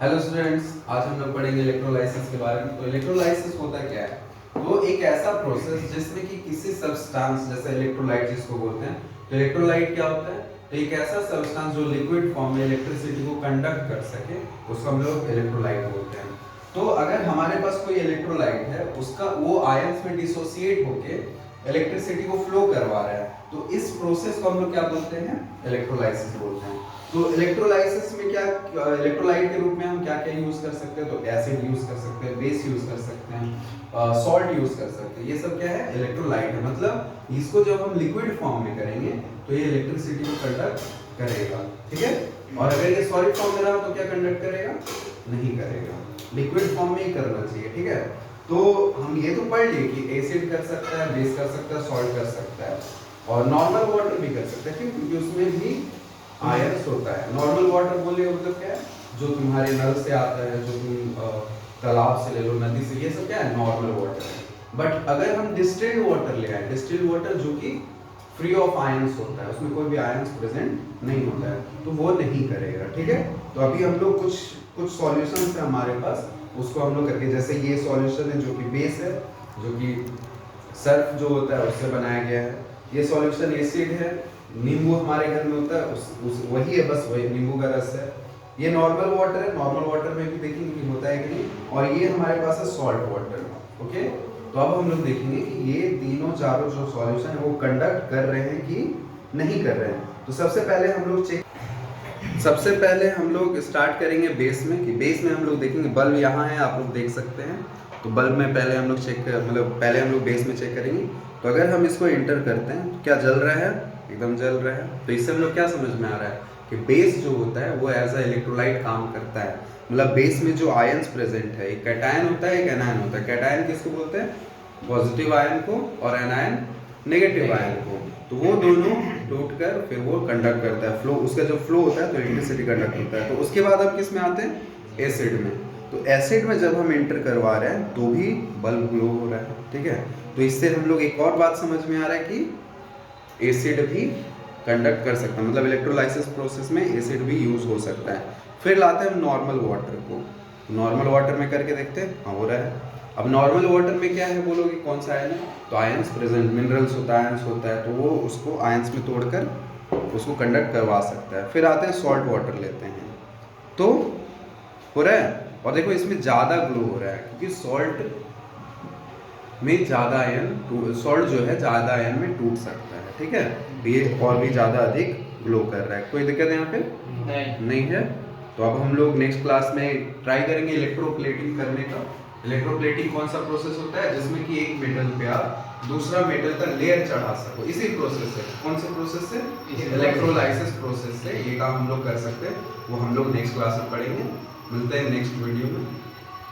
Hello students, आज हम लोग पढ़ेंगे इलेक्ट्रोलाइसिस के बारे में। तो इलेक्ट्रोलाइसिस होता क्या है? तो एक ऐसा प्रोसेस जिसमें कि किसी सब्सटेंस जैसे इलेक्ट्रोलाइट जिसको बोलते हैं, तो इलेक्ट्रोलाइट क्या होता है? तो एक ऐसा सब्सटेंस जो लिक्विड फॉर्म में इलेक्ट्रिसिटी को कंडक्ट कर सके, उसको हम लोग इलेक्ट्रोलाइट बोलते हैं। तो अगर हमारे पास कोई इलेक्ट्रोलाइट है, उसका वो आयंस में डिसोसिएट होके इलेक्ट्रिसिटी को फ्लो करवा रहा है, तो इस प्रोसेस को हम लोग क्या बोलते हैं? इलेक्ट्रोलाइसिस बोलते हैं। तो इलेक्ट्रोलाइसिस में क्या, इलेक्ट्रोलाइट के रूप में हम क्या क्या यूज कर सकते हैं? तो एसिड यूज कर सकते हैं, बेस यूज कर सकते हैं, सॉल्ट यूज कर सकते हैं। ये सब क्या है? इलेक्ट्रोलाइट है। मतलब इसको जब हम लिक्विड फॉर्म में करेंगे तो ये इलेक्ट्रिसिटी को कंडक्ट करेगा, ठीक है। और अगर ये सॉलिड फॉर्म में रहा तो क्या कंडक्ट करेगा? नहीं करेगा। लिक्विड फॉर्म में ही करना चाहिए, ठीक है। तो हम ये तो पढ़ लिए कि एसिड कर सकता है, बेस कर सकता है, सॉल्ट कर सकता है, और नॉर्मल वाटर भी कर सकता है। क्यों? क्योंकि उसमें भी आयंस होता है। नॉर्मल वाटर बोले मतलब क्या है? जो तुम्हारे नल से आता है, जो तुम तालाब से ले लो, नदी से, ये सब क्या है? नॉर्मल वाटर है। बट अगर हम डिस्टिल्ड वाटर ले आए, डिस्टिल्ड वाटर जो कि फ्री ऑफ आयंस होता है, उसमें कोई भी आयंस प्रेजेंट नहीं होता है, तो वो नहीं करेगा, ठीक है। तो अभी हम लोग कुछ कुछ सॉल्यूशंस है हमारे पास, उसको हम लोग करके, जैसे ये सॉल्यूशन है जो कि बेस है, जो कि सर्फ जो होता है उससे बनाया गया है। ये सॉल्यूशन एसिड है। नींबू हमारे घर में होता है, उस वही है, बस वही नींबू का रस है। ये नॉर्मल वाटर है। नॉर्मल वाटर में भी देखेंगे कि होता है कि नहीं। और ये हमारे पास है सॉल्ट वाटर, ओके। तो अब हम लोग देखेंगे कि ये तीनों चारों जो सॉल्यूशन है वो कंडक्ट कर रहे हैं कि नहीं कर रहे हैं। तो सबसे पहले हम लोग स्टार्ट करेंगे बेस में, कि बेस में हम लोग देखेंगे बल्ब यहाँ है, आप लोग देख सकते हैं। तो बल्ब में पहले हम लोग पहले हम लोग बेस में चेक करेंगे। तो अगर हम इसको इंटर करते हैं तो क्या जल रहा है? एकदम जल रहा है। तो इससे हम लोग क्या समझ में आ रहा है कि बेस जो होता है वो एज अ इलेक्ट्रोलाइट काम करता है। मतलब बेस में जो आयंस प्रेजेंट है, एक कैटायन होता है, एक एनायन होता है। कैटायन किसको बोलते हैं? पॉजिटिव आयन को, और एनायन नेगेटिव आयन को। तो वो दोनों टूट कर फिर वो कंडक्ट करता है, फ्लो, उसका जो फ्लो होता है तो इलेक्ट्रिसिटी कंडक्ट होता है। तो उसके बाद हम किस में आते हैं? एसिड में। तो एसिड में जब हम एंटर करवा रहे हैं तो भी बल्ब ग्लो हो रहा है, ठीक है। तो इससे हम लोग एक और बात समझ में आ रहा है कि एसिड भी कंडक्ट कर सकता है, मतलब इलेक्ट्रोलाइसिस प्रोसेस में एसिड भी यूज हो सकता है। फिर लाते हैं हम नॉर्मल वाटर को। नॉर्मल वाटर में करके देखते हैं, हाँ हो रहा है। अब नॉर्मल वाटर में क्या है बोलोगे? कौन सा आयन है? तो आयंस प्रेजेंट, मिनरल्स होता है, आयंस होता है, तो वो उसको आयंस में तोड़कर उसको कंडक्ट करवा सकता है। फिर आते हैं सॉल्ट वाटर लेते हैं, तो हो रहा है। और देखो इसमें ज़्यादा ग्लो हो रहा है क्योंकि सॉल्ट में ज़्यादा आयन, सॉल्ट जो है ज़्यादा आयन में टूट सकता है, ठीक है। तो ये और भी ज़्यादा अधिक ग्लो कर रहा है। कोई दिक्कत है यहाँ पे? नहीं है। तो अब हम लोग नेक्स्ट क्लास में ट्राई करेंगे इलेक्ट्रोप्लेटिंग करने का। इलेक्ट्रोप्लेटिंग कौन सा प्रोसेस होता है? जिसमें कि एक मेटल पे आप दूसरा मेटल का लेयर चढ़ा सको, इसी प्रोसेस से। कौन से प्रोसेस से? इलेक्ट्रोलाइसिस प्रोसेस से ये काम हम लोग कर सकते हैं। वो हम लोग नेक्स्ट क्लास में पढ़ेंगे। मिलते हैं नेक्स्ट वीडियो में।